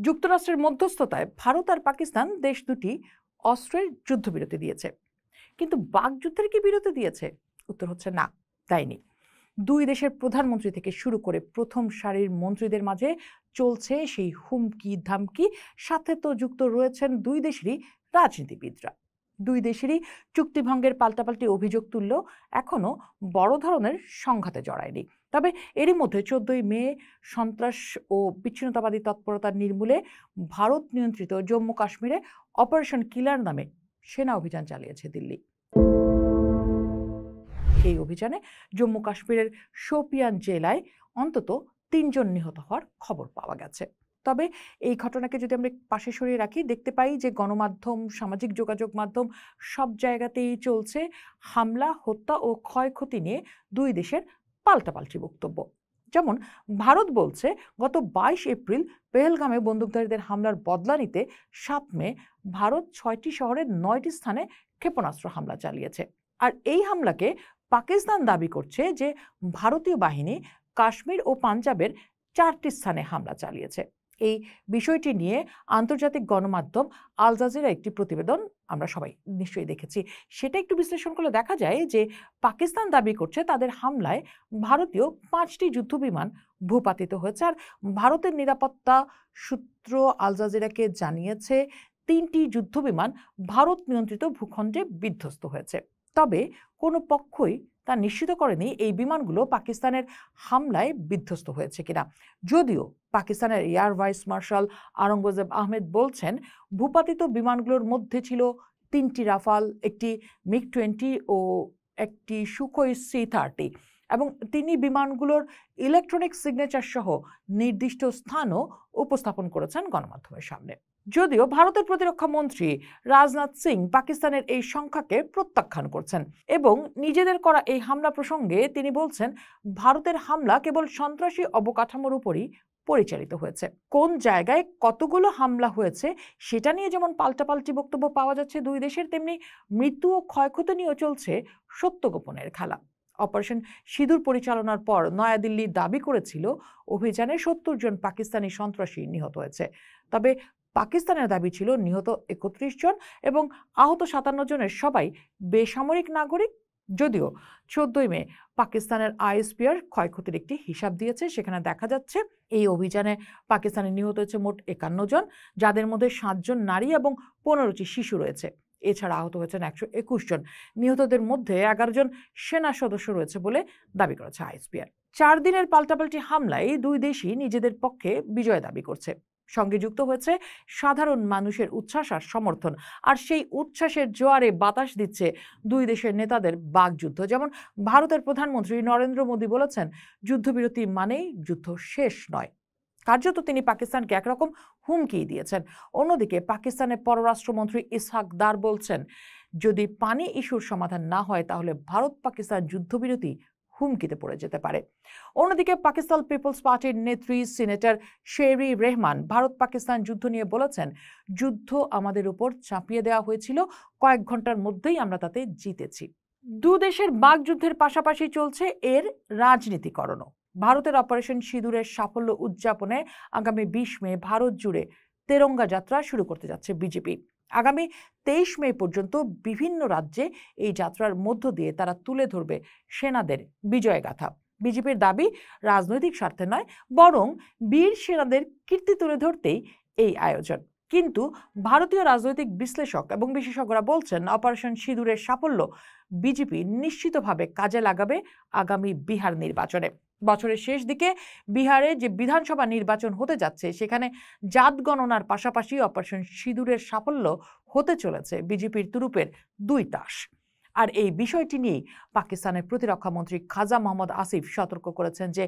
যুক্তরাষ্ট্রের মধ্যস্থতায় ভারত আর পাকিস্তান দেশ দুটি অস্ত্রের যুদ্ধবিরতি দিয়েছে, কিন্তু বাকযুদ্ধের কি বিরতি দিয়েছে? উত্তর হচ্ছে না, তাইনি। দুই দেশের প্রধানমন্ত্রী থেকে শুরু করে প্রথম সারির মন্ত্রীদের মাঝে চলছে সেই হুমকি ধামকি, সাথে তো যুক্ত রয়েছেন দুই দেশেরই রাজনীতিবিদরা। দুই দেশেরই চুক্তিভঙ্গের পাল্টাপাল্টি অভিযোগ তুললেও এখনো বড় ধরনের সংঘাতে জড়ায়নি। তবে এরই মধ্যে 14ই মে সন্ত্রাস ও বিচ্ছিন্নতাবাদী তৎপরতা নির্মূলে ভারত নিয়ন্ত্রিত জম্মু কাশ্মীরে অপারেশন কিলার নামে সেনা অভিযান চালিয়েছে দিল্লি। এই অভিযানে জম্মু কাশ্মীরের শোপিয়ান জেলায় অন্তত 3 জন নিহত হওয়ার খবর পাওয়া গেছে। তবে এই ঘটনাকে যদি আমরা পাশে সরিয়ে রাখি, দেখতে পাই যে গণমাধ্যম, সামাজিক যোগাযোগ মাধ্যম সব জায়গাতেই চলছে হামলা, হত্যা ও ক্ষয়ক্ষতি নিয়ে দুই দেশের পাল্টাপাল্টি বক্তব্য। যেমন ভারত বলছে গত 22 এপ্রিল পেহেলগামে বন্দুকধারীদের হামলার বদলা নিতে 7 মে ভারত 6টি শহরের 9টি স্থানে ক্ষেপণাস্ত্র হামলা চালিয়েছে। আর এই হামলাকে পাকিস্তান দাবি করছে যে ভারতীয় বাহিনী কাশ্মীর ও পাঞ্জাবের 4টি স্থানে হামলা চালিয়েছে। এই বিষয়টি নিয়ে আন্তর্জাতিক গণমাধ্যম আল জাজিরা একটি প্রতিবেদন আমরা সবাই নিশ্চয়ই দেখেছি। সেটা একটু বিশ্লেষণ করলে দেখা যায় যে পাকিস্তান দাবি করছে তাদের হামলায় ভারতীয় 5টি যুদ্ধবিমান ভূপাতিত হয়েছে। আর ভারতের নিরাপত্তা সূত্র আল জাজিরাকে জানিয়েছে 3টি যুদ্ধবিমান ভারত নিয়ন্ত্রিত ভূখণ্ডে বিধ্বস্ত হয়েছে। তবে কোনো পক্ষই তা নিশ্চিত করেনি এই বিমানগুলো পাকিস্তানের হামলায় বিধ্বস্ত হয়েছে কিনা। যদিও পাকিস্তানের air vice marshal Aurangzeb Ahmed বলছেন ভূপাতিত বিমানগুলোর মধ্যে ছিল 3টি রাফাল, একটি মিগ-20 ও একটি সুখোই সি-30, এবং তিনি বিমানগুলোর ইলেকট্রনিক সিগনেচার সহ নির্দিষ্ট স্থানও উপস্থাপন করেছেন গণমাধ্যমের সামনে। যদিও ভারতের প্রতিরক্ষা মন্ত্রী রাজনাথ সিং পাকিস্তানের এই সংখ্যাকে প্রত্যাখ্যান করছেন এবং নিজেদের করা এই হামলা প্রসঙ্গে তিনি বলছেন ভারতের হামলা কেবল সন্ত্রাসী অবকাঠামোর উপরই পরিচালিত হয়েছে। কোন জায়গায় কতগুলো হামলা হয়েছে সেটা নিয়ে যেমন পাল্টাপাল্টি বক্তব্য পাওয়া যাচ্ছে দুই দেশের, তেমনি মৃত্যু ও ক্ষয়ক্ষতি নিয়েও চলছে সত্য গোপনের খেলা। অপারেশন সিঁদুর পরিচালনার পর নয়াদিল্লি দাবি করেছিল অভিযানে 70 জন পাকিস্তানি সন্ত্রাসী নিহত হয়েছে। তবে পাকিস্তানের দাবি ছিল নিহত 31 জন এবং আহত 57 জনের সবাই বেসামরিক নাগরিক। যদিও 14ই মে পাকিস্তানের আইএসপিআর ক্ষয়ক্ষতির একটি হিসাব দিয়েছে, সেখানে দেখা যাচ্ছে এই অভিযানে পাকিস্তানে নিহত হয়েছে মোট 51 জন, যাদের মধ্যে 7 জন নারী এবং 15টি শিশু রয়েছে। এছাড়া আহত হয়েছেন 121 জন। নিহতদের মধ্যে 11 জন সেনা সদস্য রয়েছে বলে দাবি করেছে আইএসপিআর। 4 দিনের পাল্টাপাল্টি হামলায় দুই দেশই নিজেদের পক্ষে বিজয় দাবি করছে। সঙ্গে যুক্ত হয়েছে সাধারণ মানুষের উচ্ছ্বাস আর সমর্থন, আর সেই উচ্ছ্বাসের জোয়ারে বাতাস দিচ্ছে দুই দেশের নেতাদের বাকযুদ্ধ। যেমন ভারতের প্রধানমন্ত্রী নরেন্দ্র মোদী বলেছেন যুদ্ধবিরতি মানেই যুদ্ধ শেষ নয়। কার্যত তিনি পাকিস্তানকে একরকম হুমকি দিয়েছেন। অন্যদিকে পাকিস্তানের পররাষ্ট্রমন্ত্রী ইসহাক দার বলছেন যদি পানি ইস্যুর সমাধান না হয় তাহলে ভারত পাকিস্তান যুদ্ধবিরতি হুমকিতে পড়ে যেতে পারে। অন্যদিকে পাকিস্তান পিপলস পার্টির নেত্রী সিনেটর শেরি রেহমান ভারত পাকিস্তান যুদ্ধ নিয়ে বলেছেন যুদ্ধ আমাদের উপর চাপিয়ে দেওয়া হয়েছিল, কয়েক ঘন্টার মধ্যেই আমরা তাতে জিতেছি। দু দেশের বাকযুদ্ধের পাশাপাশি চলছে এর রাজনীতিকরণও। ভারতের অপারেশন সিঁদুরের সাফল্য উদযাপনে আগামী 20 মে ভারত জুড়ে তেরঙ্গা যাত্রা শুরু করতে যাচ্ছে বিজেপি। আগামী 23 মে পর্যন্ত বিভিন্ন রাজ্যে এই যাত্রার মধ্য দিয়ে তারা তুলে ধরবে সেনাদের বিজয়গাথা। বিজেপির দাবি রাজনৈতিক স্বার্থে নয়, বরং বীর সেনাদের কীর্তি তুলে ধরতেই এই আয়োজন। কিন্তু ভারতীয় রাজনৈতিক বিশ্লেষক এবং বিশেষজ্ঞরা বলছেন অপারেশন সিঁদুরের সাফল্য বিজেপি নিশ্চিতভাবে কাজে লাগাবে আগামী বিহার নির্বাচনে। বছরের শেষ দিকে বিহারে যে বিধানসভা নির্বাচন হতে যাচ্ছে সেখানে জাত গণনার পাশাপাশি অপারেশন সিঁদুরের সাফল্য হতে চলেছে বিজেপির তুরুপের 2 তাস। আর এই বিষয়টি নিয়েই পাকিস্তানের প্রতিরক্ষা মন্ত্রী খাজা মোহাম্মদ আসিফ সতর্ক করেছেন যে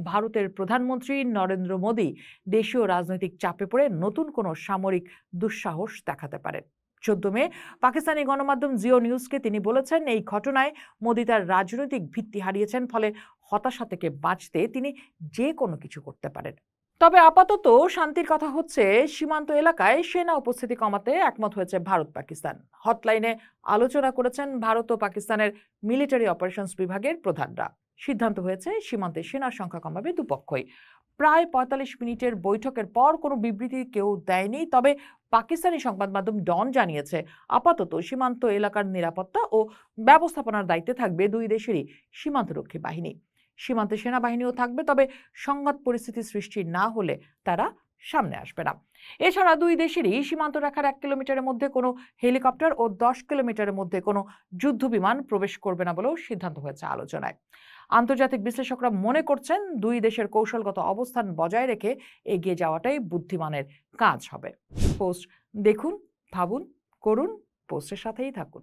ভারতের প্রধানমন্ত্রী নরেন্দ্র মোদী দেশীয় রাজনৈতিক চাপে পড়ে নতুন কোনো সামরিক দুঃসাহস দেখাতে পারেন। 14 মে পাকিস্তানি গণমাধ্যম জিও নিউজকে তিনি বলেছেন এই ঘটনায় মোদী তার রাজনৈতিক ভিত্তি হারিয়েছেন, ফলে হতাশা থেকে বাঁচতে তিনি যে কোনো কিছু করতে পারেন। তবে আপাতত শান্তির কথা হচ্ছে সীমান্ত এলাকায় সেনা উপস্থিতি কমাতে একমত হয়েছে ভারত পাকিস্তান। হটলাইনে আলোচনা করেছেন ভারত ও পাকিস্তানের মিলিটারি অপারেশনস বিভাগের প্রধানরা। সিদ্ধান্ত হয়েছে সীমান্তে সেনার সংখ্যা কমাবে দুপক্ষই। প্রায় ৪৫ মিনিটের বৈঠকের পর কোনো বিবৃতি কেউ দেয়নি। তবে পাকিস্তানি সংবাদ মাধ্যম ডন জানিয়েছে, আপাতত সীমান্ত এলাকার নিরাপত্তা ও ব্যবস্থাপনার দায়িত্বে থাকবে দুই দেশেরই সীমান্তরক্ষী বাহিনী। সীমান্তে সেনাবাহিনীও থাকবে, তবে সংঘাত পরিস্থিতি সৃষ্টি না হলে তারা সামনে আসবে না। এছাড়া দুই দেশেরই সীমান্ত রেখার ১ কিলোমিটারের মধ্যে কোনো হেলিকপ্টার ও ১০ কিলোমিটারের মধ্যে কোনো যুদ্ধ বিমান প্রবেশ করবে না বলেও সিদ্ধান্ত হয়েছে আলোচনায়। আন্তর্জাতিক বিশ্লেষকরা মনে করছেন, দুই দেশের কৌশলগত অবস্থান বজায় রেখে এগিয়ে যাওয়াটাই বুদ্ধিমানের কাজ হবে। পোস্ট দেখুন, ভাবুন, করুন, পোস্টের সাথেই থাকুন।